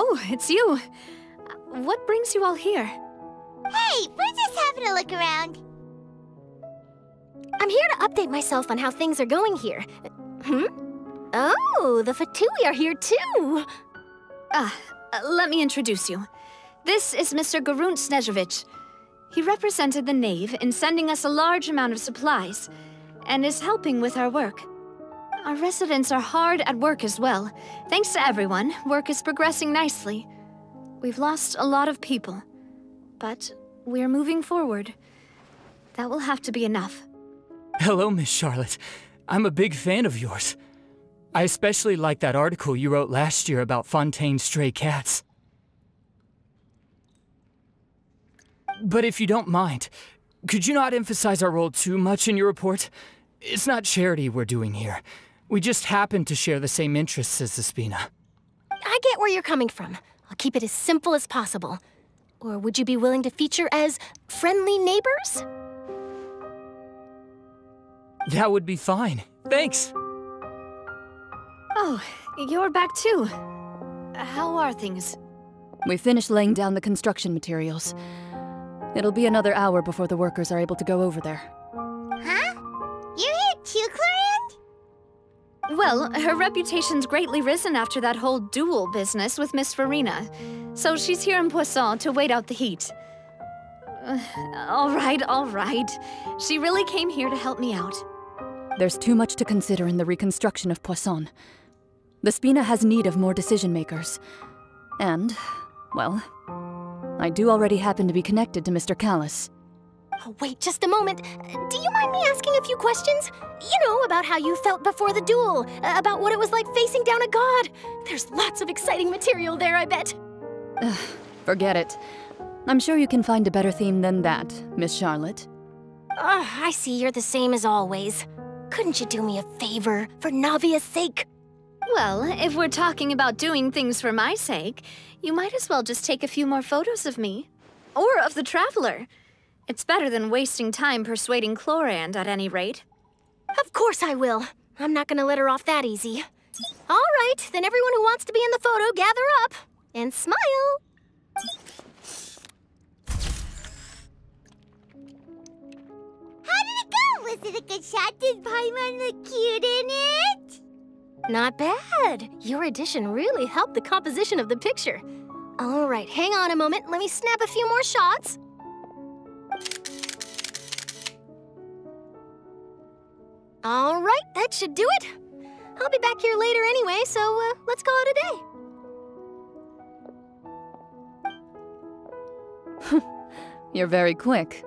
Oh, it's you. What brings you all here? Hey, we're just having a look around. I'm here to update myself on how things are going here. Oh, the Fatui are here too! Let me introduce you. This is Mr. Garunt Snežević. He represented the Knave in sending us a large amount of supplies, and is helping with our work. Our residents are hard at work as well. Thanks to everyone, work is progressing nicely. We've lost a lot of people, but we're moving forward. That will have to be enough. Hello, Miss Charlotte. I'm a big fan of yours. I especially like that article you wrote last year about Fontaine's stray cats. But if you don't mind, could you not emphasize our role too much in your report? It's not charity we're doing here. We just happen to share the same interests as the Spina. I get where you're coming from. I'll keep it as simple as possible. Or would you be willing to feature as friendly neighbors? That would be fine. Thanks. Oh, you're back too. How are things? We finished laying down the construction materials. It'll be another hour before the workers are able to go over there. Huh? You're here too, Clorinde? Well, her reputation's greatly risen after that whole duel business with Miss Farina. So she's here in Poisson to wait out the heat. All right. She really came here to help me out. There's too much to consider in the reconstruction of Poisson. The Spina has need of more decision-makers. And, well, I do already happen to be connected to Mr. Callis. Oh, wait just a moment. Do you mind me asking a few questions? You know, about how you felt before the duel, about what it was like facing down a god. There's lots of exciting material there, I bet. Forget it. I'm sure you can find a better theme than that, Miss Charlotte. I see you're the same as always. Couldn't you do me a favor, for Navia's sake? Well, if we're talking about doing things for my sake, you might as well just take a few more photos of me. Or of the Traveler. It's better than wasting time persuading Clorinde, at any rate. Of course I will. I'm not gonna let her off that easy. All right, then everyone who wants to be in the photo, gather up. And smile. How did it go? Was it a good shot? Did Paimon look cute in it? Not bad. Your addition really helped the composition of the picture. All right, hang on a moment. Let me snap a few more shots. All right, that should do it. I'll be back here later anyway, so let's call it a day. You're very quick.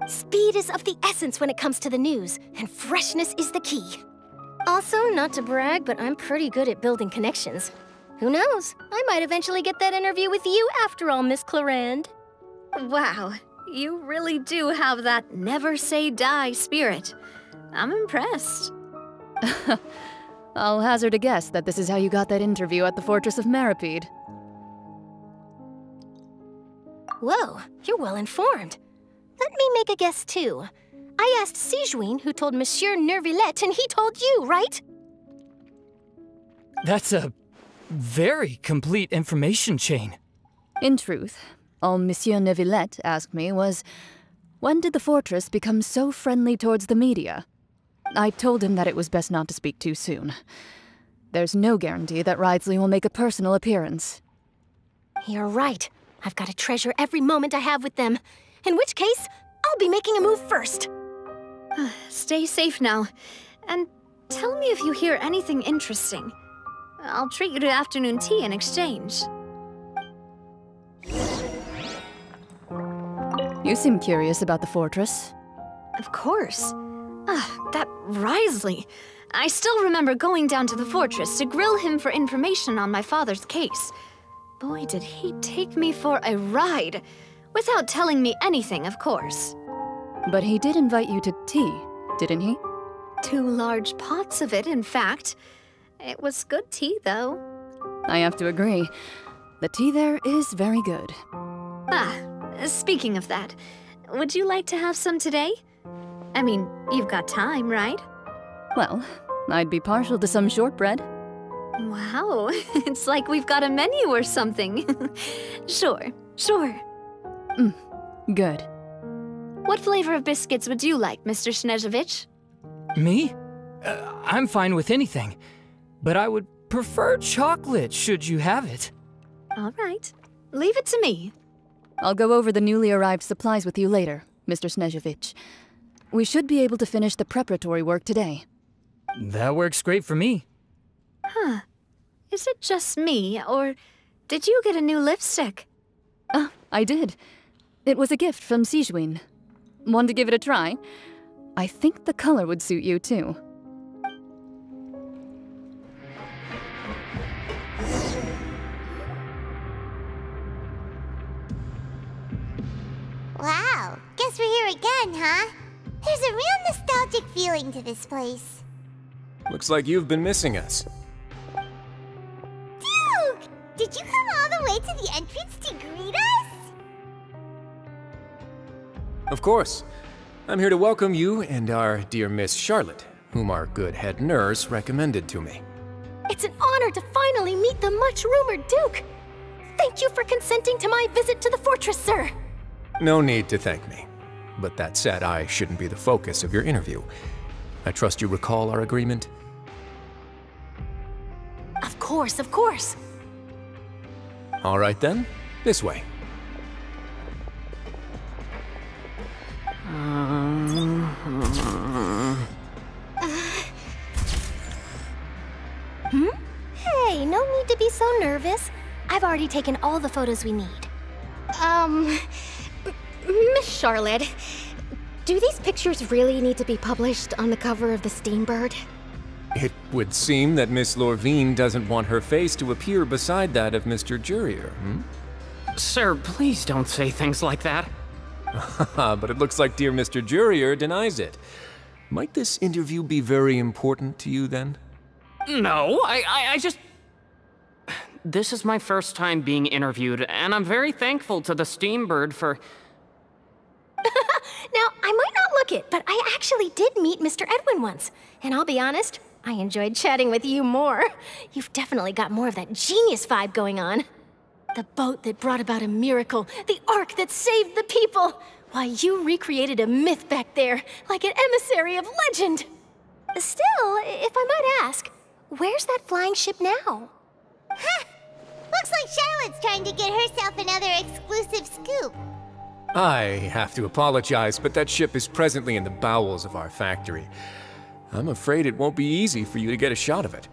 Speed is of the essence when it comes to the news, and freshness is the key. Also, not to brag, but I'm pretty good at building connections. Who knows? I might eventually get that interview with you after all, Miss Clorinde. Wow, you really do have that never say die spirit. I'm impressed. I'll hazard a guess that this is how you got that interview at the Fortress of Meripede. Whoa, you're well informed. Let me make a guess too. I asked Sigewinne who told Monsieur Neuvillette, and he told you, right? That's a very complete information chain. In truth, all Monsieur Neuvillette asked me was, when did the fortress become so friendly towards the media? I told him that it was best not to speak too soon. There's no guarantee that Ridsley will make a personal appearance. You're right. I've got to treasure every moment I have with them. In which case, I'll be making a move first. Stay safe now. And tell me if you hear anything interesting. I'll treat you to afternoon tea in exchange. You seem curious about the fortress. Of course. That Ridsley. I still remember going down to the fortress to grill him for information on my father's case. Boy, did he take me for a ride. Without telling me anything, of course. But he did invite you to tea, didn't he? 2 large pots of it, in fact. It was good tea, though. I have to agree. The tea there is very good. Speaking of that, would you like to have some today? I mean, you've got time, right? Well, I'd be partial to some shortbread. Wow, it's like we've got a menu or something. Sure. Good. What flavor of biscuits would you like, Mr. Snezhovich? Me? I'm fine with anything. But I would prefer chocolate, should you have it. All right. Leave it to me. I'll go over the newly arrived supplies with you later, Mr. Snezhovich. We should be able to finish the preparatory work today. That works great for me. Huh. Is it just me, or did you get a new lipstick? I did. It was a gift from Sijwin. Want to give it a try? I think the color would suit you, too. Wow, guess we're here again, huh? There's a real nostalgic feeling to this place. Looks like you've been missing us. Duke! Did you come all the way to the entrance to greet us? Of course. I'm here to welcome you and our dear Miss Charlotte, whom our good head nurse recommended to me. It's an honor to finally meet the much-rumored Duke. Thank you for consenting to my visit to the fortress, sir. No need to thank me. But that said, I shouldn't be the focus of your interview. I trust you recall our agreement? Of course. All right then, this way. Hey, no need to be so nervous. I've already taken all the photos we need. Miss Charlotte, do these pictures really need to be published on the cover of the Steambird? It would seem that Miss Lorvine doesn't want her face to appear beside that of Mr. Jurier, Sir, please don't say things like that. But it looks like dear Mr. Jurier denies it. Might this interview be very important to you then? No, I just... This is my first time being interviewed, and I'm very thankful to the Steambird for... Now, I might not look it, but I actually did meet Mr. Edwin once. And I'll be honest, I enjoyed chatting with you more. You've definitely got more of that genius vibe going on. The boat that brought about a miracle, the ark that saved the people. Why, you recreated a myth back there, like an emissary of legend. Still, if I might ask, where's that flying ship now? Huh! Looks like Charlotte's trying to get herself another exclusive scoop. I have to apologize, but that ship is presently in the bowels of our factory. I'm afraid it won't be easy for you to get a shot of it.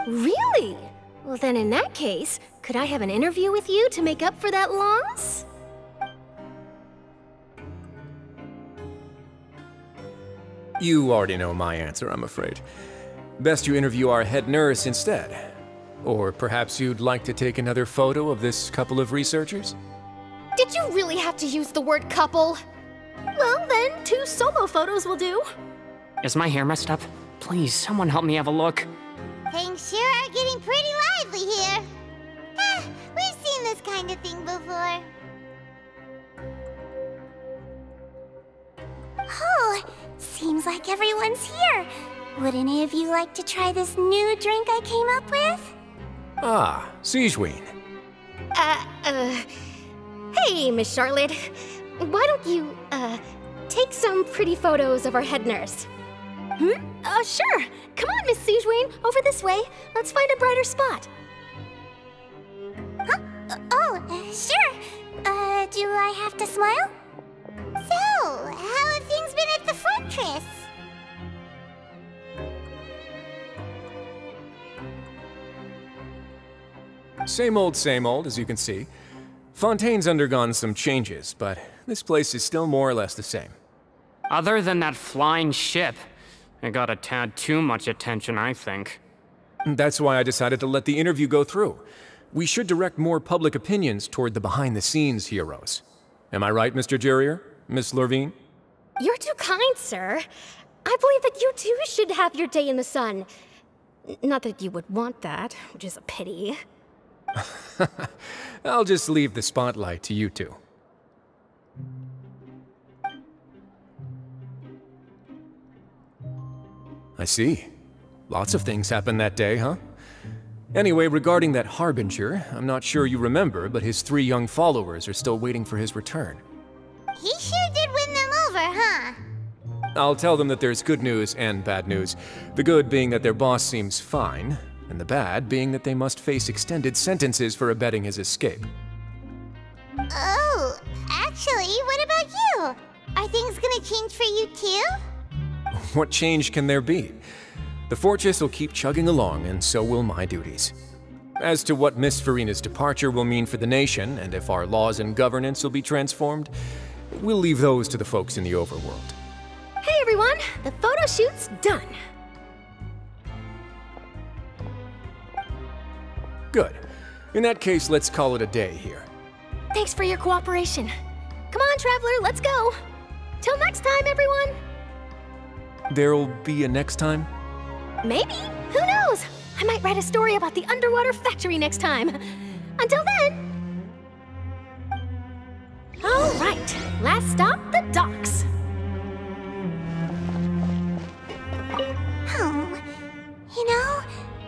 Really? Well, then in that case, could I have an interview with you to make up for that loss? You already know my answer, I'm afraid. Best you interview our head nurse instead. Or perhaps you'd like to take another photo of this couple of researchers? Did you really have to use the word couple? Well, then, 2 solo photos will do. Is my hair messed up? Please, someone help me have a look. Things sure are getting pretty lively here. We've seen this kind of thing before. Oh, seems like everyone's here. Would any of you like to try this new drink I came up with? Ah, Sijwin. Hey, Miss Charlotte. Why don't you, take some pretty photos of our head nurse? Sure. Come on, Miss Sijwin. Over this way. Let's find a brighter spot. Huh? Sure. Do I have to smile? So, how have things been at the fortress? Same old, as you can see. Fontaine's undergone some changes, but this place is still more or less the same. Other than that flying ship, it got a tad too much attention, I think. That's why I decided to let the interview go through. We should direct more public opinions toward the behind-the-scenes heroes. Am I right, Mr. Jurier? Miss Lorvine? You're too kind, sir. I believe that you too should have your day in the sun. Not that you would want that, which is a pity. I'll just leave the spotlight to you two. I see. Lots of things happened that day, huh? Anyway, regarding that Harbinger, I'm not sure you remember, but his 3 young followers are still waiting for his return. He sure did win them over, huh? I'll tell them that there's good news and bad news. The good being that their boss seems fine, and the bad being that they must face extended sentences for abetting his escape. Oh, actually, what about you? Are things gonna change for you too? What change can there be? The fortress will keep chugging along, and so will my duties. As to what Miss Farina's departure will mean for the nation, and if our laws and governance will be transformed, we'll leave those to the folks in the overworld. Hey everyone, the photo shoot's done. Good. In that case, let's call it a day here. Thanks for your cooperation. Come on, Traveler, let's go. Till next time, everyone. There'll be a next time? Maybe. Who knows? I might write a story about the underwater factory next time. Until then. All right, last stop, the docks. You know,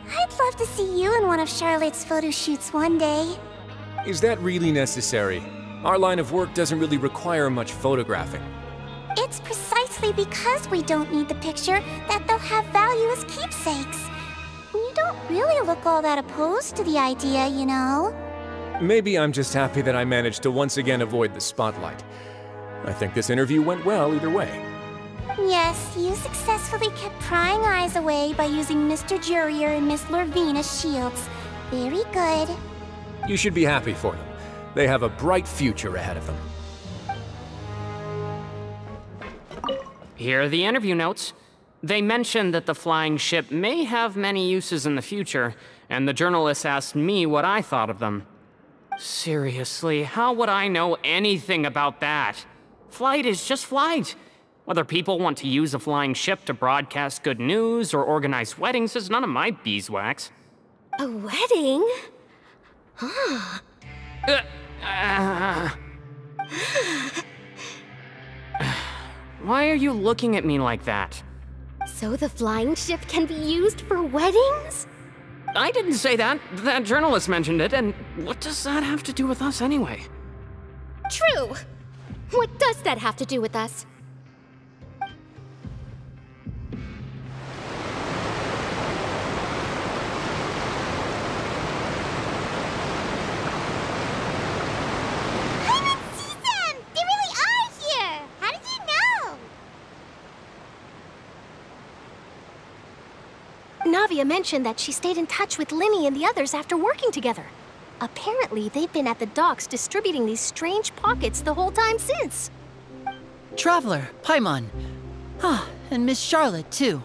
I'd love to see you in one of Charlotte's photo shoots one day. Is that really necessary? Our line of work doesn't really require much photographing. It's precisely because we don't need the picture that they'll have value as keepsakes. You don't really look all that opposed to the idea, you know. Maybe I'm just happy that I managed to once again avoid the spotlight. I think this interview went well either way. Yes, you successfully kept prying eyes away by using Mr. Jurier and Miss Lorvine as shields. Very good. You should be happy for them. They have a bright future ahead of them. Here are the interview notes. They mentioned that the flying ship may have many uses in the future, and the journalist asked me what I thought of them. Seriously, how would I know anything about that? Flight is just flight. Whether people want to use a flying ship to broadcast good news or organize weddings is none of my beeswax. A wedding? Why are you looking at me like that? So the flying ship can be used for weddings? I didn't say that. That journalist mentioned it, and what does that have to do with us anyway? True. What does that have to do with us? Navia mentioned that she stayed in touch with Linny and the others after working together. Apparently, they've been at the docks distributing these strange pockets the whole time since. Traveler, Paimon. And Miss Charlotte, too.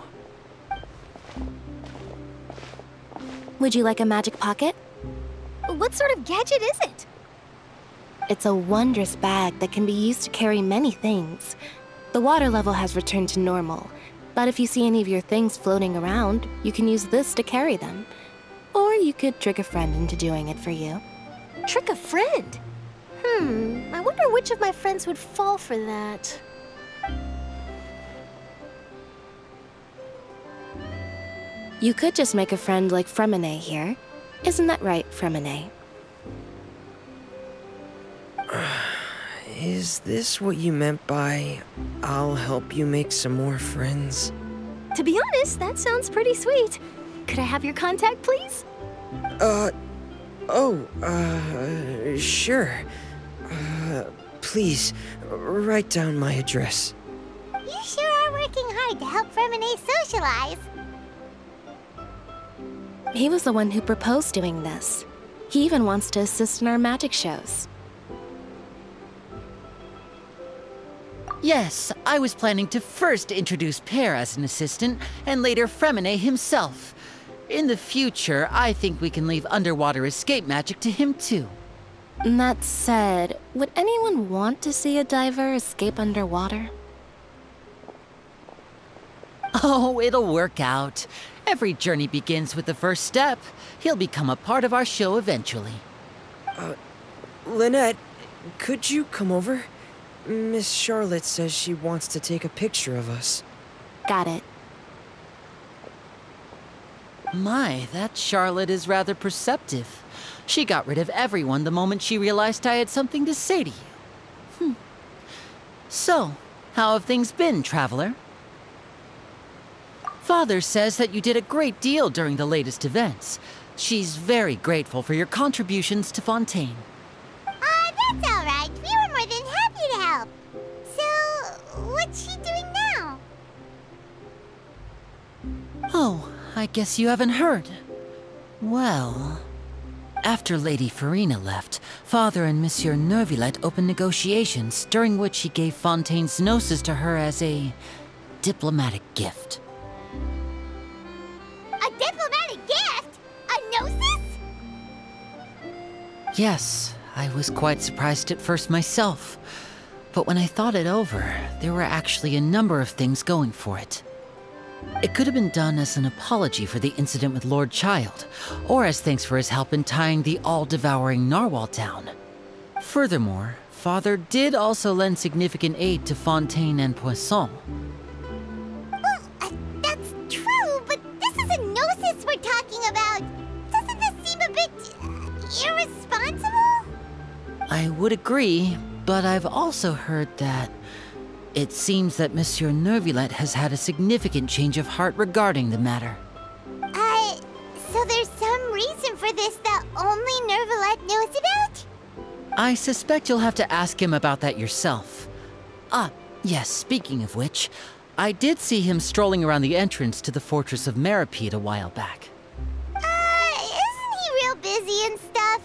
Would you like a magic pocket? What sort of gadget is it? It's a wondrous bag that can be used to carry many things. The water level has returned to normal, but if you see any of your things floating around, you can use this to carry them. Or you could trick a friend into doing it for you. Trick a friend? I wonder which of my friends would fall for that. You could just make a friend like Fremine here. Isn't that right, Fremine? Is this what you meant by, I'll help you make some more friends? To be honest, that sounds pretty sweet. Could I have your contact, please? Sure. Please, write down my address. You sure are working hard to help Fremine socialize. He was the one who proposed doing this. He even wants to assist in our magic shows. Yes, I was planning to first introduce Pear as an assistant, and later Fremine himself. In the future, I think we can leave underwater escape magic to him too. That said, would anyone want to see a diver escape underwater? Oh, it'll work out. Every journey begins with the first step. He'll become a part of our show eventually. Lynette, could you come over? Miss Charlotte says she wants to take a picture of us. Got it. My, that Charlotte is rather perceptive. She got rid of everyone the moment she realized I had something to say to you. So, how have things been, Traveler? Father says that you did a great deal during the latest events. She's very grateful for your contributions to Fontaine. That's all right. We were more than happy to help. So, what's she doing now? Oh, I guess you haven't heard. Well, after Lady Farina left, Father and Monsieur Neuvillette opened negotiations, during which he gave Fontaine's gnosis to her as a diplomatic gift. A diplomatic gift? A gnosis? Yes, I was quite surprised at first myself. But when I thought it over, there were actually a number of things going for it. It could have been done as an apology for the incident with Lord Child, or as thanks for his help in tying the all-devouring narwhal down. Furthermore, Father did also lend significant aid to Fontaine and Poisson. Well, that's true, but this is a gnosis we're talking about. Doesn't this seem a bit irresponsible? I would agree, but I've also heard that it seems that Monsieur Neuvillette has had a significant change of heart regarding the matter. So there's some reason for this that only Neuvillette knows about? I suspect you'll have to ask him about that yourself. Ah, yes, speaking of which, I did see him strolling around the entrance to the Fortress of Meripede a while back. Isn't he real busy and stuff?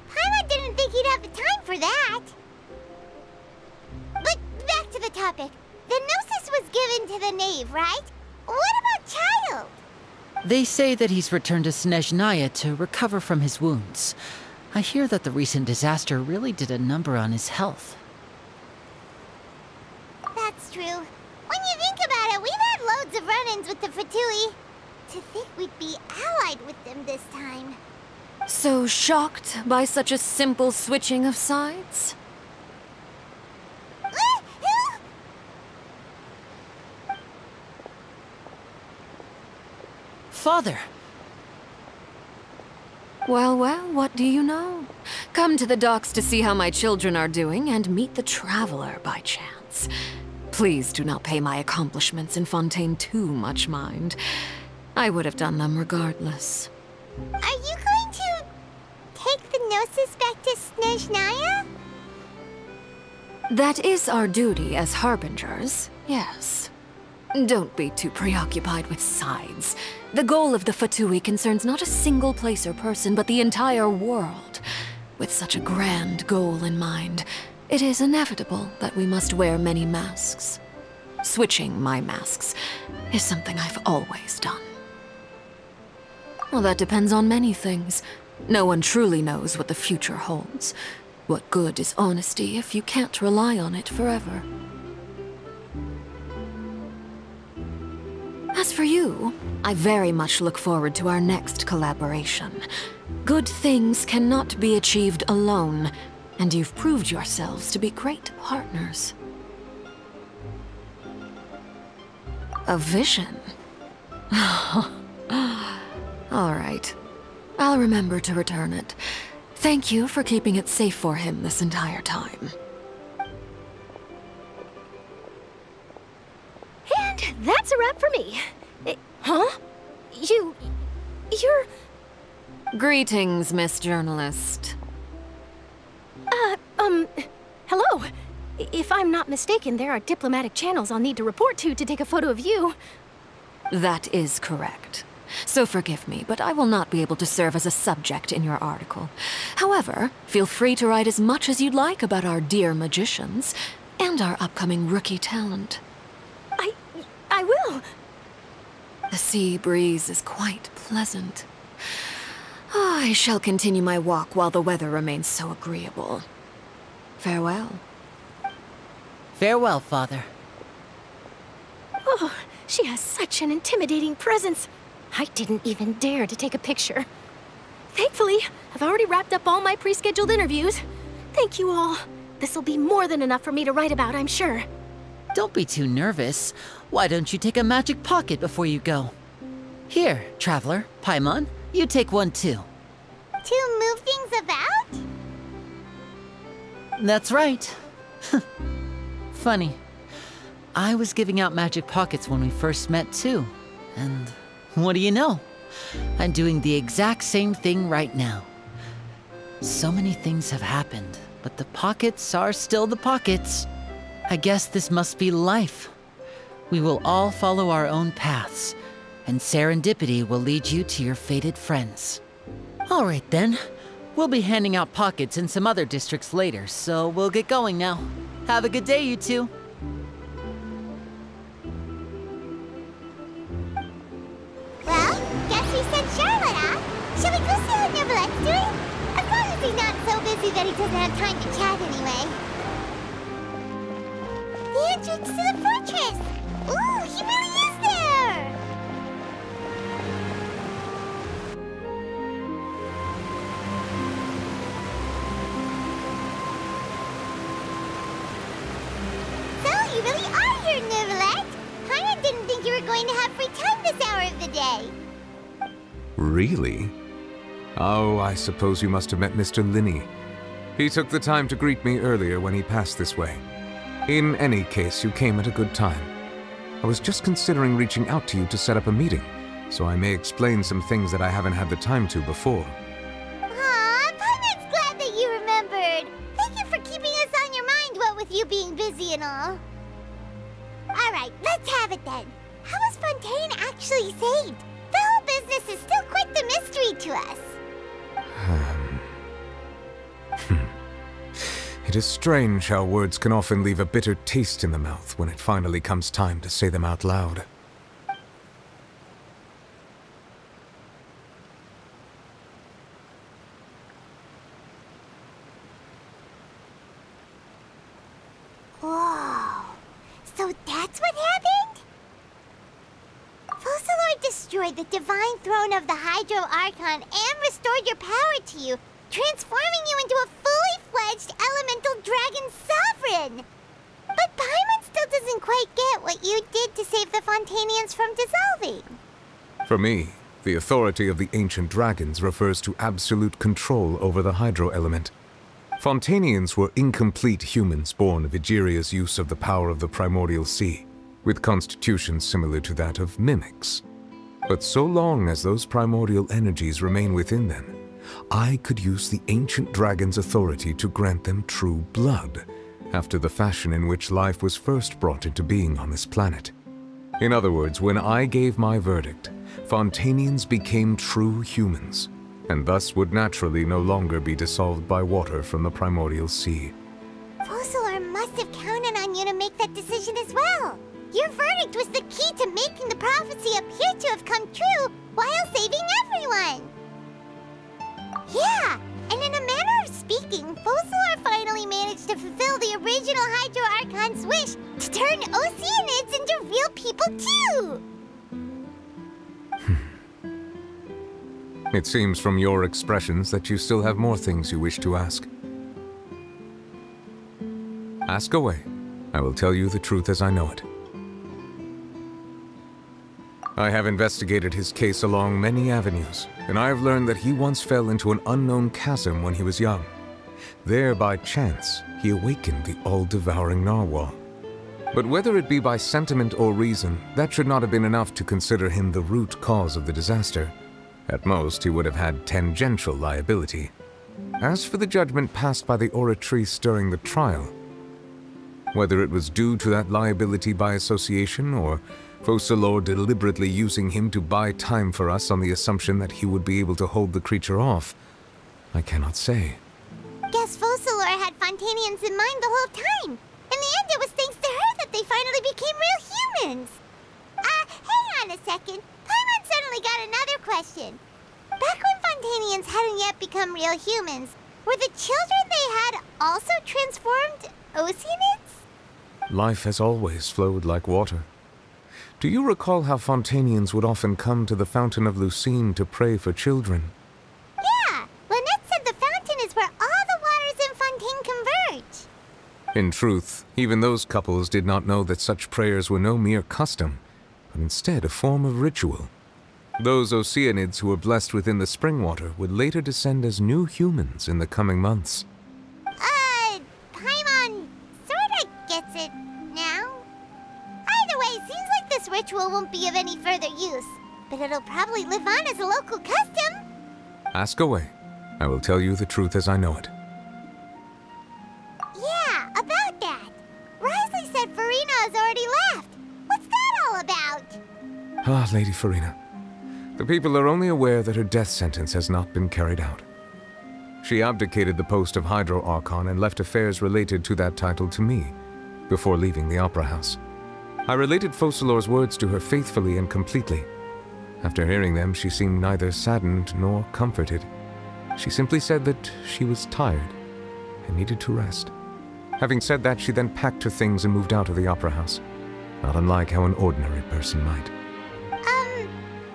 Paimon didn't think he'd have the time for that. But back to the topic. The gnosis was given to the knave, right? What about Child? They say that he's returned to Snezhnaya to recover from his wounds. I hear that the recent disaster really did a number on his health. That's true. When you think about it, we've had loads of run-ins with the Fatui. To think we'd be allied with them this time. So shocked by such a simple switching of sides? Father! Well, what do you know? Come to the docks to see how my children are doing and meet the Traveler by chance. Please do not pay my accomplishments in Fontaine too much mind. I would have done them regardless. Are you going to take the gnosis back to Snezhnaya? That is our duty as harbingers, yes. Don't be too preoccupied with sides. The goal of the Fatui concerns not a single place or person, but the entire world. With such a grand goal in mind, it is inevitable that we must wear many masks. Switching my masks is something I've always done. Well, that depends on many things. No one truly knows what the future holds. What good is honesty if you can't rely on it forever? As for you, I very much look forward to our next collaboration. Good things cannot be achieved alone, and you've proved yourselves to be great partners. A vision? All right. I'll remember to return it. Thank you for keeping it safe for him this entire time. And that's a wrap for me. Huh? You're... Greetings, Miss Journalist. Hello. If I'm not mistaken, there are diplomatic channels I'll need to report to take a photo of you. That is correct. So forgive me, but I will not be able to serve as a subject in your article. However, feel free to write as much as you'd like about our dear magicians and our upcoming rookie talent. I will. The sea breeze is quite pleasant. I shall continue my walk while the weather remains so agreeable. Farewell. Farewell, Father. Oh, she has such an intimidating presence. I didn't even dare to take a picture. Thankfully, I've already wrapped up all my pre-scheduled interviews. Thank you all. This'll be more than enough for me to write about, I'm sure. Don't be too nervous. Why don't you take a magic pocket before you go? Here, Traveler, Paimon, you take one too. To move things about? That's right. Funny. I was giving out magic pockets when we first met too. And what do you know? I'm doing the exact same thing right now. So many things have happened, but the pockets are still the pockets. I guess this must be life. We will all follow our own paths, and serendipity will lead you to your fated friends. All right then. We'll be handing out pockets in some other districts later, so we'll get going now. Have a good day, you two. Well, guess we sent Charlotte off. Shall we go see what Neverlette's doing? As long as he's not so busy that he doesn't have time to chat anyway. The entrance to the fortress! Ooh, he really is there! So, you really are here, Neverlette! Paimon didn't think you were going to have free time this hour of the day. Really? Oh, I suppose you must have met Mr. Linney. He took the time to greet me earlier when he passed this way. In any case, you came at a good time. I was just considering reaching out to you to set up a meeting, so I may explain some things that I haven't had the time to before. Aw, Paimon's glad that you remembered. Thank you for keeping us on your mind, what with you being busy and all. Alright, let's have it then. How was Fontaine actually saved? The whole business is still quite the mystery to us. It is strange how words can often leave a bitter taste in the mouth when it finally comes time to say them out loud. Whoa. So that's what happened? Focalor destroyed the divine throne of the Hydro Archon and restored your power to you, transforming you into a fully-fledged elemental dragon sovereign! But Paimon still doesn't quite get what you did to save the Fontanians from dissolving. For me, the authority of the ancient dragons refers to absolute control over the hydro element. Fontanians were incomplete humans born of Egeria's use of the power of the primordial sea, with constitutions similar to that of mimics. But so long as those primordial energies remain within them, I could use the ancient dragon's authority to grant them true blood, after the fashion in which life was first brought into being on this planet. In other words, when I gave my verdict, Fontanians became true humans, and thus would naturally no longer be dissolved by water from the primordial sea. Focalor must have counted on you to make that decision as well. Your verdict was the key to making the prophecy appear to have come true while saving everyone. Yeah, and in a manner of speaking, Focalor finally managed to fulfill the original Hydro Archon's wish to turn Oceanids into real people too! It seems from your expressions that you still have more things you wish to ask. Ask away. I will tell you the truth as I know it. I have investigated his case along many avenues, and I have learned that he once fell into an unknown chasm when he was young. There, by chance, he awakened the all-devouring narwhal. But whether it be by sentiment or reason, that should not have been enough to consider him the root cause of the disaster. At most, he would have had tangential liability. As for the judgment passed by the Oratrice during the trial, whether it was due to that liability by association, or Focalor deliberately using him to buy time for us on the assumption that he would be able to hold the creature off, I cannot say. Guess Focalor had Fontanians in mind the whole time. In the end, it was thanks to her that they finally became real humans. Hang on a second. Paimon suddenly got another question. Back when Fontanians hadn't yet become real humans, were the children they had also transformed Oceanids? Life has always flowed like water. Do you recall how Fontanians would often come to the Fountain of Lucine to pray for children? Yeah! Lynette said the fountain is where all the waters in Fontaine converge. In truth, even those couples did not know that such prayers were no mere custom, but instead a form of ritual. Those Oceanids who were blessed within the spring water would later descend as new humans in the coming months. Paimon sorta gets it now. Either way, seems like this ritual won't be of any further use, but it'll probably live on as a local custom. Ask away. I will tell you the truth as I know it. Yeah, about that. Risley said Farina has already left. What's that all about? Ah, Lady Farina. The people are only aware that her death sentence has not been carried out. She abdicated the post of Hydro Archon and left affairs related to that title to me, before leaving the Opera House. I related Focalor's words to her faithfully and completely. After hearing them, she seemed neither saddened nor comforted. She simply said that she was tired and needed to rest. Having said that, she then packed her things and moved out of the Opera House, not unlike how an ordinary person might.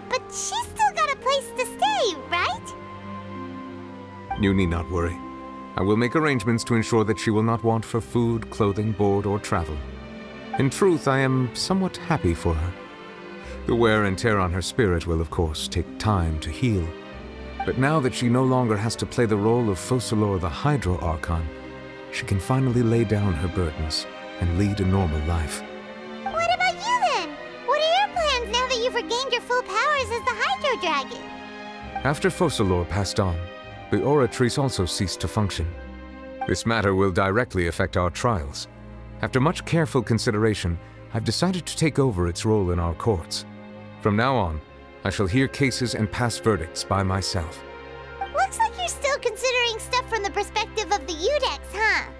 But she's still got a place to stay, right? You need not worry. I will make arrangements to ensure that she will not want for food, clothing, board, or travel. In truth, I am somewhat happy for her. The wear and tear on her spirit will, of course, take time to heal. But now that she no longer has to play the role of Focalor the Hydro Archon, she can finally lay down her burdens and lead a normal life. What about you then? What are your plans now that you've regained your full powers as the Hydro Dragon? After Focalor passed on, the Oratrice also ceased to function. This matter will directly affect our trials. After much careful consideration, I've decided to take over its role in our courts. From now on, I shall hear cases and pass verdicts by myself. Looks like you're still considering stuff from the perspective of the Udex, huh?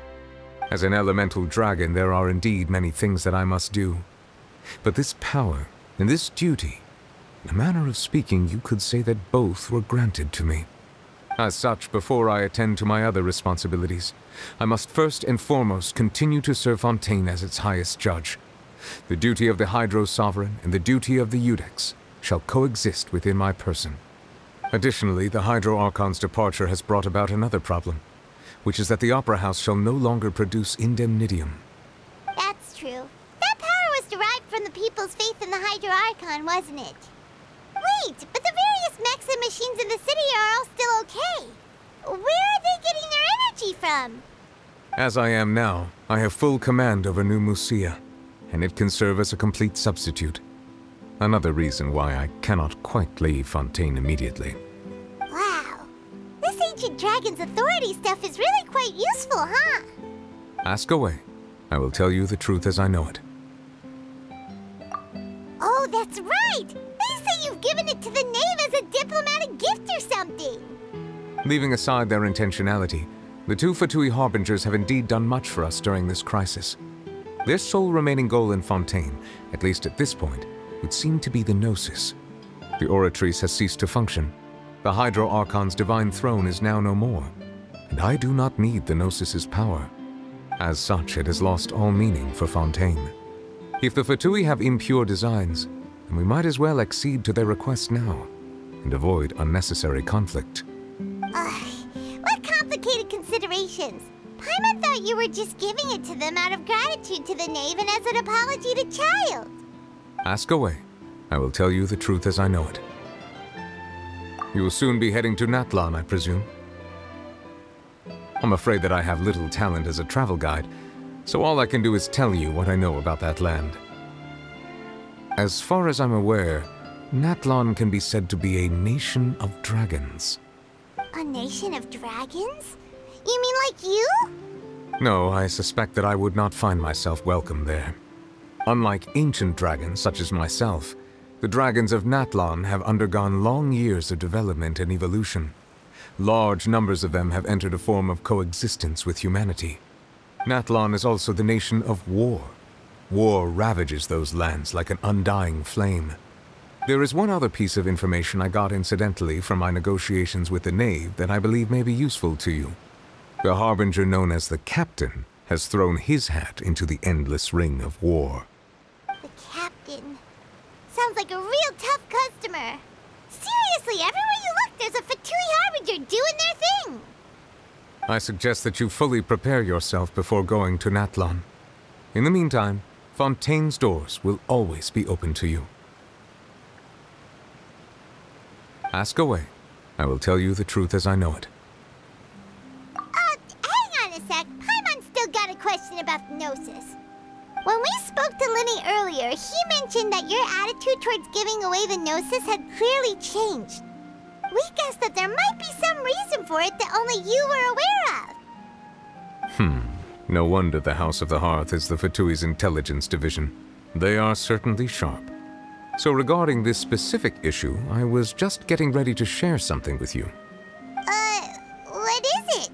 As an elemental dragon, there are indeed many things that I must do. But this power and this duty, in a manner of speaking, you could say that both were granted to me. As such, before I attend to my other responsibilities, I must first and foremost continue to serve Fontaine as its highest judge. The duty of the Hydro Sovereign and the duty of the Udex shall coexist within my person. Additionally, the Hydro Archon's departure has brought about another problem, which is that the Opera House shall no longer produce indemnitium. That's true. That power was derived from the people's faith in the Hydro Archon, wasn't it? Wait, but the various mechs and machines in the city are all still okay. Where are they getting their energy from? As I am now, I have full command over New Musia, and it can serve as a complete substitute. Another reason why I cannot quite leave Fontaine immediately. Wow. This ancient dragon's authority stuff is really quite useful, huh? Ask away. I will tell you the truth as I know it. Oh, that's right! They say you've given it to the knave as a diplomatic gift or something! Leaving aside their intentionality, the two Fatui Harbingers have indeed done much for us during this crisis. Their sole remaining goal in Fontaine, at least at this point, would seem to be the Gnosis. The Oratrice has ceased to function. The Hydro Archon's divine throne is now no more, and I do not need the Gnosis's power. As such, it has lost all meaning for Fontaine. If the Fatui have impure designs, then we might as well accede to their request now, and avoid unnecessary conflict. What complicated considerations! Paimon thought you were just giving it to them out of gratitude to the knave and as an apology to Child. Ask away. I will tell you the truth as I know it. You will soon be heading to Natlan, I presume. I'm afraid that I have little talent as a travel guide, so all I can do is tell you what I know about that land. As far as I'm aware, Natlan can be said to be a nation of dragons. A nation of dragons? You mean like you? No, I suspect that I would not find myself welcome there. Unlike ancient dragons such as myself, the dragons of Natlan have undergone long years of development and evolution. Large numbers of them have entered a form of coexistence with humanity. Natlan is also the nation of war. War ravages those lands like an undying flame. There is one other piece of information I got incidentally from my negotiations with the knave that I believe may be useful to you. The Harbinger known as the Captain has thrown his hat into the endless ring of war. The Captain. Sounds like a real tough customer. Seriously, everywhere you look, there's a Fatui Harbinger doing their thing. I suggest that you fully prepare yourself before going to Natlan. In the meantime, Fontaine's doors will always be open to you. Ask away. I will tell you the truth as I know it. Hang on a sec. Paimon's still got a question about the Gnosis. When we spoke to Linny earlier, he mentioned that your attitude towards giving away the Gnosis had clearly changed. We guessed that there might be some reason for it that only you were aware of. No wonder the House of the Hearth is the Fatui's intelligence division. They are certainly sharp. So regarding this specific issue, I was just getting ready to share something with you. What is it?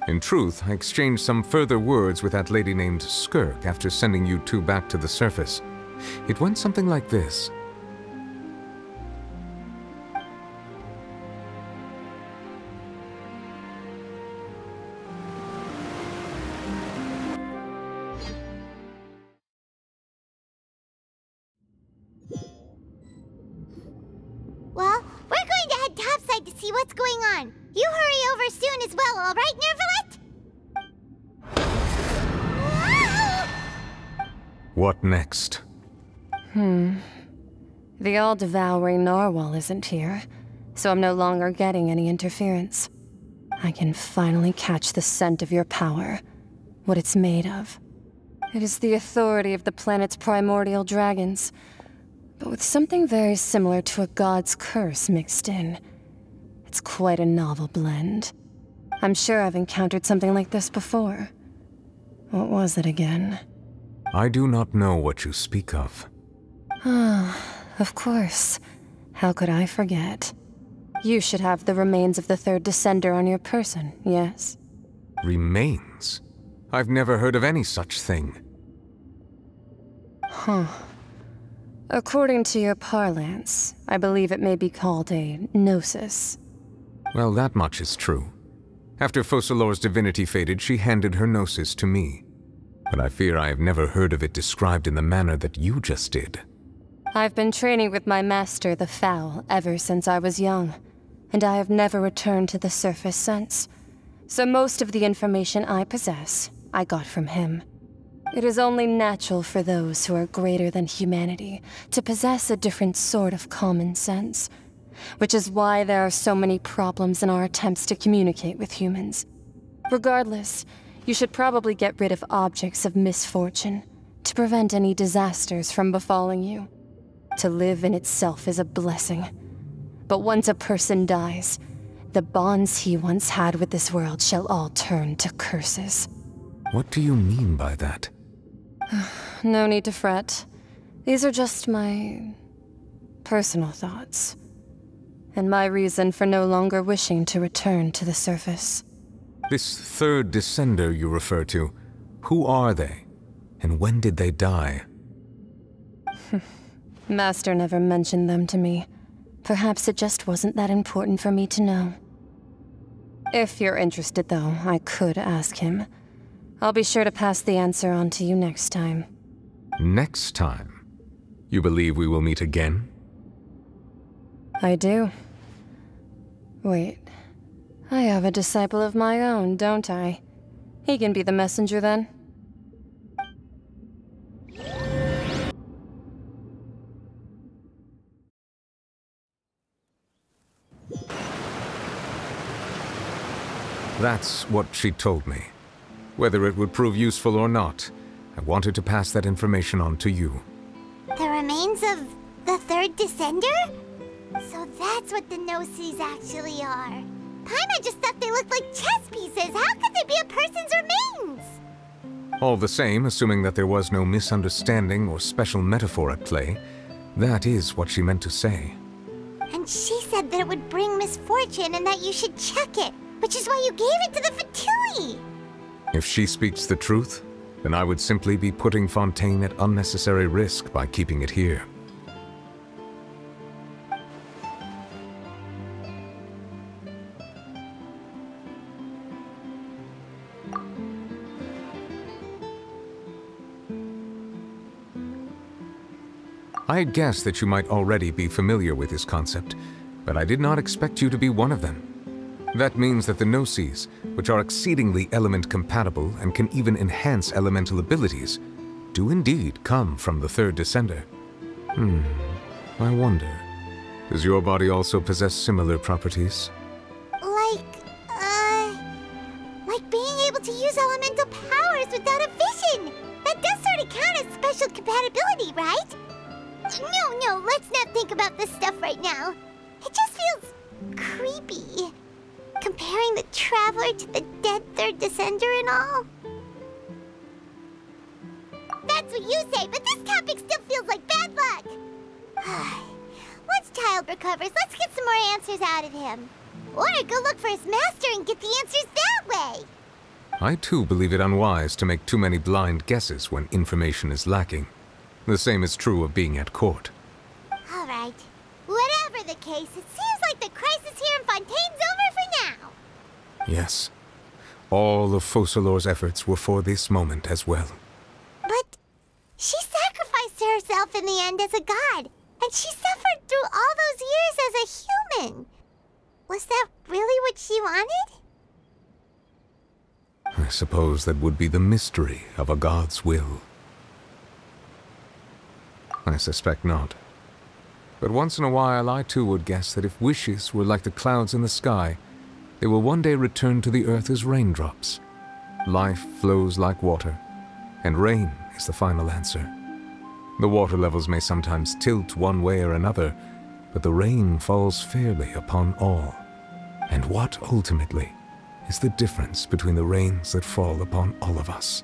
In truth, I exchanged some further words with that lady named Skirk after sending you two back to the surface. It went something like this. Well, we're going to head topside to see what's going on. You hurry over soon as well, all right, Nervalette? What next? The all-devouring narwhal isn't here, so I'm no longer getting any interference. I can finally catch the scent of your power, what it's made of. It is the authority of the planet's primordial dragons, but with something very similar to a god's curse mixed in. It's quite a novel blend. I'm sure I've encountered something like this before. What was it again? I do not know what you speak of. Of course. How could I forget? You should have the remains of the third descender on your person, yes? Remains? I've never heard of any such thing. According to your parlance, I believe it may be called a gnosis. Well, that much is true. After Focalor's divinity faded, she handed her gnosis to me. But I fear I have never heard of it described in the manner that you just did. I've been training with my master, the Foul, ever since I was young, and I have never returned to the surface since. So most of the information I possess, I got from him. It is only natural for those who are greater than humanity to possess a different sort of common sense, which is why there are so many problems in our attempts to communicate with humans. Regardless, you should probably get rid of objects of misfortune to prevent any disasters from befalling you. To live in itself is a blessing, but once a person dies, the bonds he once had with this world shall all turn to curses. What do you mean by that? No need to fret. These are just my personal thoughts, and my reason for no longer wishing to return to the surface. This third descender you refer to, who are they? And when did they die? Master never mentioned them to me. Perhaps it just wasn't that important for me to know. If you're interested, though, I could ask him. I'll be sure to pass the answer on to you next time. Next time? You believe we will meet again? I do. Wait. I have a disciple of my own, don't I? He can be the messenger then. That's what she told me. Whether it would prove useful or not, I wanted to pass that information on to you. The remains of the third descender? So that's what the Gnosis actually are. Paimon just thought they looked like chess pieces. How could they be a person's remains? All the same, assuming that there was no misunderstanding or special metaphor at play, that is what she meant to say. And she said that it would bring misfortune and that you should check it, which is why you gave it to the Fatui. If she speaks the truth, then I would simply be putting Fontaine at unnecessary risk by keeping it here. I had guessed that you might already be familiar with this concept, but I did not expect you to be one of them. That means that the Gnosis, which are exceedingly element-compatible and can even enhance elemental abilities, do indeed come from the third descender. I wonder. Does your body also possess similar properties? Like being able to use elemental powers without a vision. That does sort of count as special compatibility, right? No, let's not think about this stuff right now. It just feels creepy. Comparing the Traveler to the dead third descender and all. That's what you say, but this topic still feels like bad luck. Once Child recovers, let's get some more answers out of him. Or go look for his master and get the answers that way. I too believe it unwise to make too many blind guesses when information is lacking. The same is true of being at court. All right. Whatever the case, it seems like the crisis here in Fontaine's over for now. Yes. All of Focalor's efforts were for this moment as well. But she sacrificed herself in the end as a god, and she suffered through all those years as a human. Was that really what she wanted? I suppose that would be the mystery of a god's will. I suspect not. But once in a while I too would guess that if wishes were like the clouds in the sky, they will one day return to the earth as raindrops. Life flows like water, and rain is the final answer. The water levels may sometimes tilt one way or another, but the rain falls fairly upon all. And what, ultimately, is the difference between the rains that fall upon all of us?